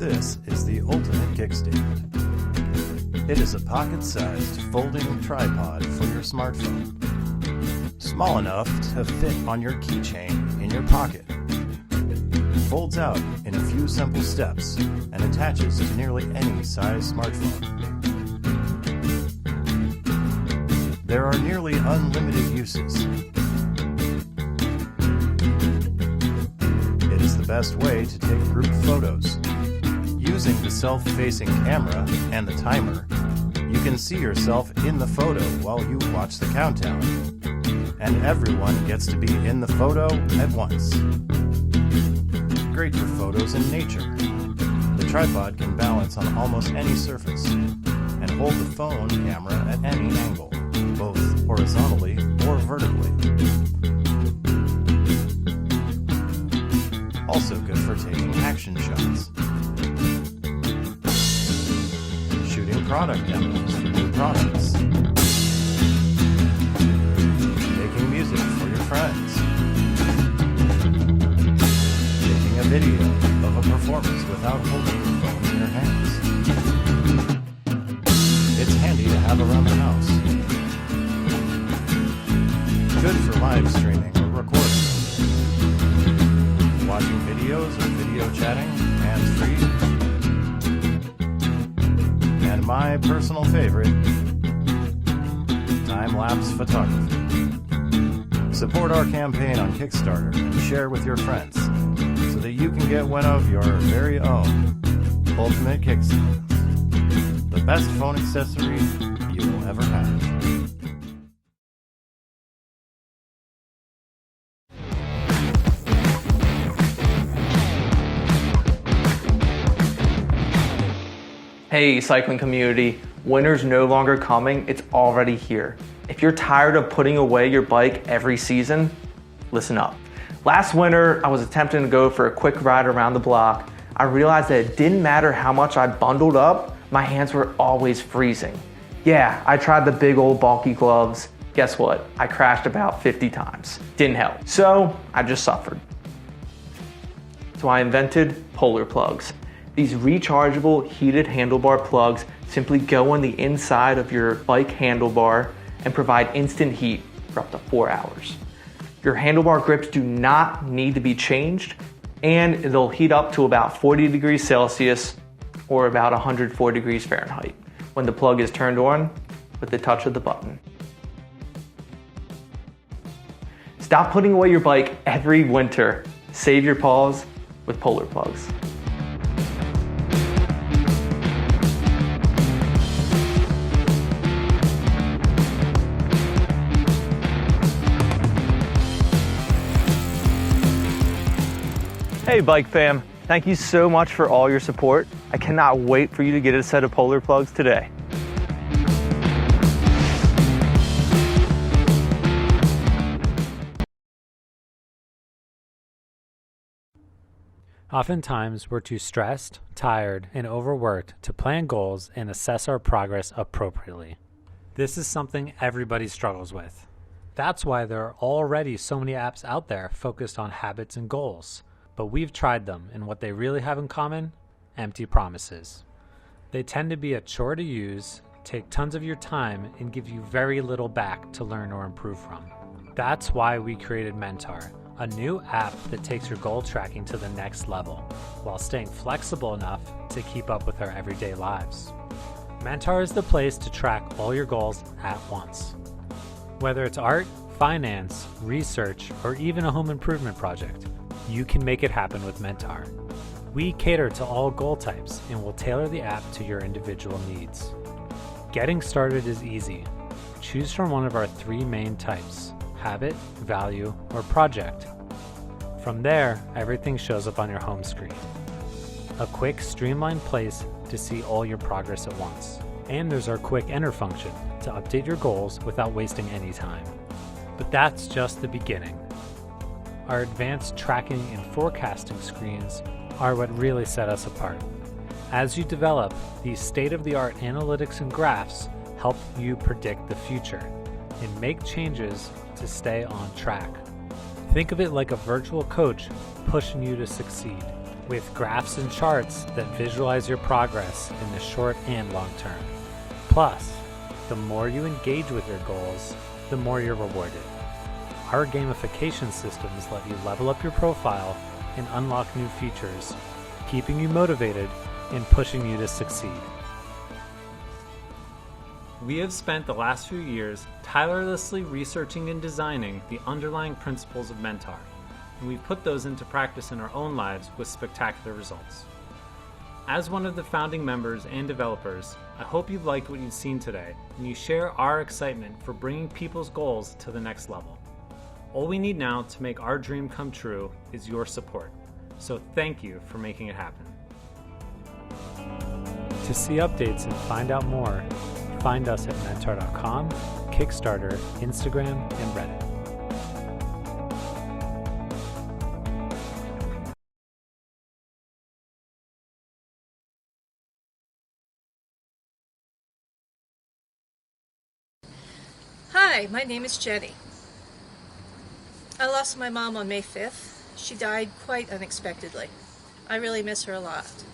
This is the ultimate kickstand. It is a pocket-sized folding tripod for your smartphone. Small enough to fit on your keychain in your pocket. Folds out in a few simple steps and attaches to nearly any size smartphone. There are nearly unlimited uses. It is the best way to take group photos. Using the self-facing camera and the timer, you can see yourself in the photo while you watch the countdown. And everyone gets to be in the photo at once. Great for photos in nature. The tripod can balance on almost any surface and hold the phone camera at any angle, both horizontally or vertically. Also good for taking action shots. Shooting product demos for new products. Making music for your friends. Taking a video of a performance without holding the phone in your hands. It's handy to have around the house. Good for live streaming or recording. Watching videos or video chatting, hands-free. And my personal favorite, time-lapse photography. Support our campaign on Kickstarter and share with your friends so that you can get one of your very own ultimate kickstands. The best phone accessory you will ever have. Hey cycling community, winter's no longer coming, it's already here. If you're tired of putting away your bike every season, listen up. Last winter, I was attempting to go for a quick ride around the block. I realized that it didn't matter how much I bundled up, my hands were always freezing. Yeah, I tried the big old bulky gloves. Guess what? I crashed about 50 times. Didn't help. So I just suffered. So I invented polar plugs. These rechargeable heated handlebar plugs simply go on the inside of your bike handlebar and provide instant heat for up to 4 hours. Your handlebar grips do not need to be changed, and they'll heat up to about 40 degrees Celsius or about 104 degrees Fahrenheit when the plug is turned on with the touch of the button. Stop putting away your bike every winter. Save your paws with polar plugs. Hey Bike Fam, thank you so much for all your support. I cannot wait for you to get a set of polar plugs today. Oftentimes, we're too stressed, tired, and overworked to plan goals and assess our progress appropriately. This is something everybody struggles with. That's why there are already so many apps out there focused on habits and goals. But we've tried them, and what they really have in common? Empty promises. They tend to be a chore to use, take tons of your time, and give you very little back to learn or improve from. That's why we created Mentuar, a new app that takes your goal tracking to the next level, while staying flexible enough to keep up with our everyday lives. Mentuar is the place to track all your goals at once. Whether it's art, finance, research, or even a home improvement project, you can make it happen with Mentuar. We cater to all goal types and will tailor the app to your individual needs. Getting started is easy. Choose from one of our 3 main types: habit, value, or project. From there, everything shows up on your home screen. A quick, streamlined place to see all your progress at once. And there's our quick enter function to update your goals without wasting any time. But that's just the beginning. Our advanced tracking and forecasting screens are what really set us apart. As you develop, these state-of-the-art analytics and graphs help you predict the future and make changes to stay on track. Think of it like a virtual coach pushing you to succeed, with graphs and charts that visualize your progress in the short and long term. Plus, the more you engage with your goals, the more you're rewarded. Our gamification systems let you level up your profile and unlock new features, keeping you motivated and pushing you to succeed. We have spent the last few years tirelessly researching and designing the underlying principles of Mentuar, and we've put those into practice in our own lives with spectacular results. As one of the founding members and developers, I hope you've liked what you've seen today and you share our excitement for bringing people's goals to the next level. All we need now to make our dream come true is your support, so thank you for making it happen. To see updates and find out more, find us at mentuar.com, Kickstarter, Instagram, and Reddit. Hi, my name is Jenny. I lost my mom on May 5th. She died quite unexpectedly. I really miss her a lot.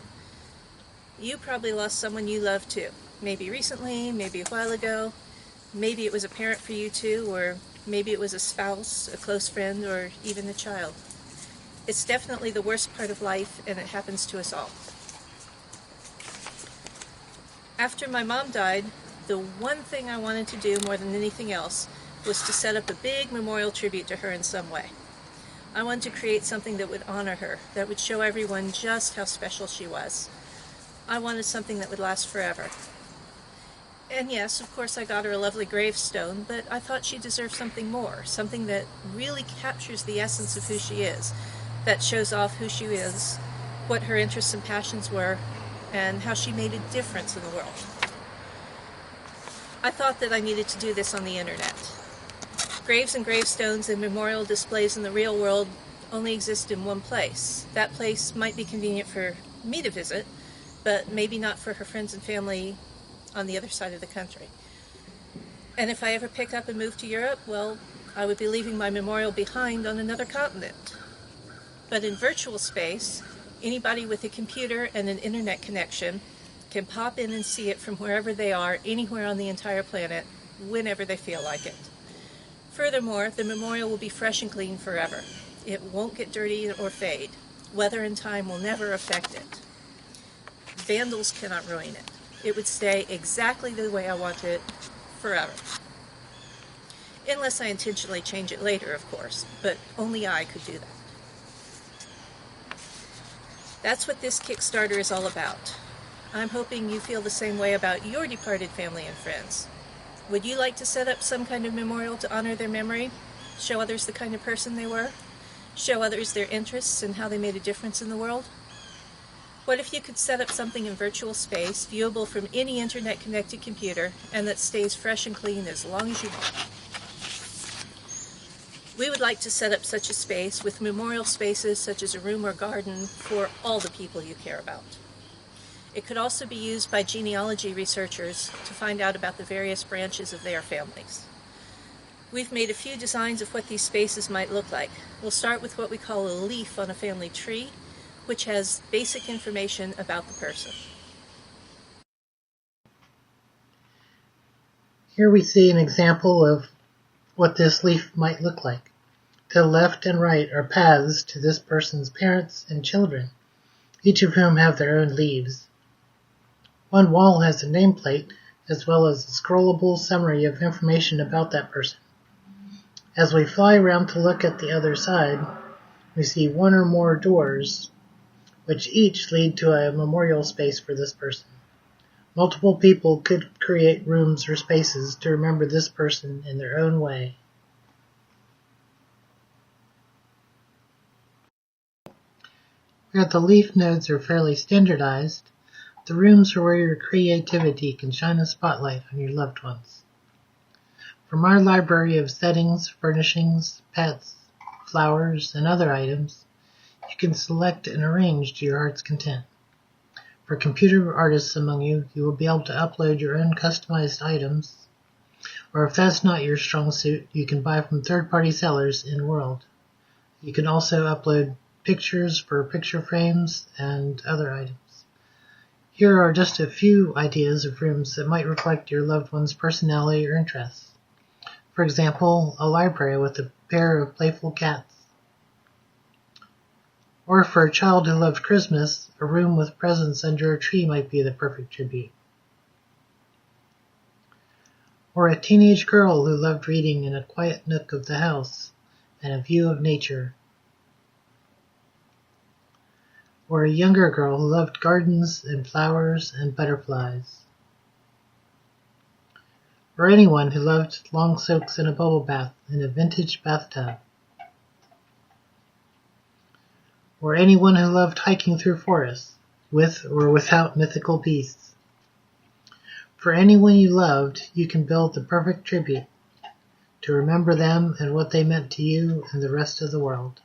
You probably lost someone you love too. Maybe recently, maybe a while ago. Maybe it was a parent for you too, or maybe it was a spouse, a close friend, or even a child. It's definitely the worst part of life, and it happens to us all. After my mom died, the one thing I wanted to do more than anything else was to set up a big memorial tribute to her in some way. I wanted to create something that would honor her, that would show everyone just how special she was. I wanted something that would last forever. And yes, of course I got her a lovely gravestone, but I thought she deserved something more, something that really captures the essence of who she is, that shows off who she is, what her interests and passions were, and how she made a difference in the world. I thought that I needed to do this on the internet. Graves and gravestones and memorial displays in the real world only exist in one place. That place might be convenient for me to visit, but maybe not for her friends and family on the other side of the country. And if I ever pick up and move to Europe, well, I would be leaving my memorial behind on another continent. But in virtual space, anybody with a computer and an internet connection can pop in and see it from wherever they are, anywhere on the entire planet, whenever they feel like it. Furthermore, the memorial will be fresh and clean forever. It won't get dirty or fade. Weather and time will never affect it. Vandals cannot ruin it. It would stay exactly the way I want it forever. Unless I intentionally change it later, of course, but only I could do that. That's what this Kickstarter is all about. I'm hoping you feel the same way about your departed family and friends. Would you like to set up some kind of memorial to honor their memory? Show others the kind of person they were? Show others their interests and how they made a difference in the world? What if you could set up something in virtual space, viewable from any internet-connected computer, and that stays fresh and clean as long as you want? We would like to set up such a space with memorial spaces such as a room or garden for all the people you care about. It could also be used by genealogy researchers to find out about the various branches of their families. We've made a few designs of what these spaces might look like. We'll start with what we call a leaf on a family tree, which has basic information about the person. Here we see an example of what this leaf might look like. To the left and right are paths to this person's parents and children, each of whom have their own leaves. One wall has a nameplate as well as a scrollable summary of information about that person. As we fly around to look at the other side, we see one or more doors, which each lead to a memorial space for this person. Multiple people could create rooms or spaces to remember this person in their own way. Where the leaf nodes are fairly standardized, the rooms are where your creativity can shine a spotlight on your loved ones. From our library of settings, furnishings, pets, flowers, and other items, you can select and arrange to your heart's content. For computer artists among you, you will be able to upload your own customized items, or if that's not your strong suit, you can buy from third-party sellers in-world. You can also upload pictures for picture frames, and other items. Here are just a few ideas of rooms that might reflect your loved one's personality or interests. For example, a library with a pair of playful cats. Or for a child who loved Christmas, a room with presents under a tree might be the perfect tribute. Or a teenage girl who loved reading in a quiet nook of the house and a view of nature. Or a younger girl who loved gardens and flowers and butterflies. Or anyone who loved long soaks in a bubble bath in a vintage bathtub. Or anyone who loved hiking through forests, with or without mythical beasts. For anyone you loved, you can build the perfect tribute to remember them and what they meant to you and the rest of the world.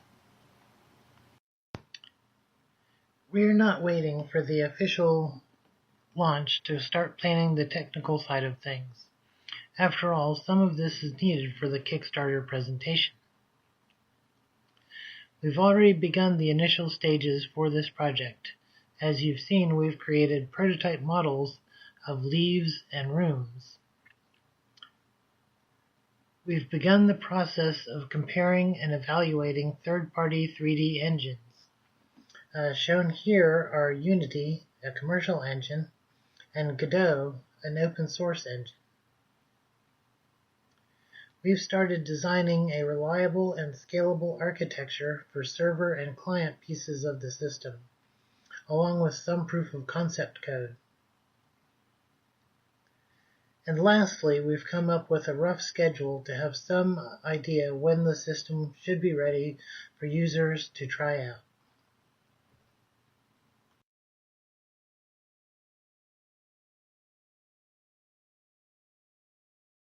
We're not waiting for the official launch to start planning the technical side of things. After all, some of this is needed for the Kickstarter presentation. We've already begun the initial stages for this project. As you've seen, we've created prototype models of leaves and rooms. We've begun the process of comparing and evaluating third-party 3D engines. Shown here are Unity, a commercial engine, and Godot, an open source engine. We've started designing a reliable and scalable architecture for server and client pieces of the system, along with some proof of concept code. And lastly, we've come up with a rough schedule to have some idea when the system should be ready for users to try out.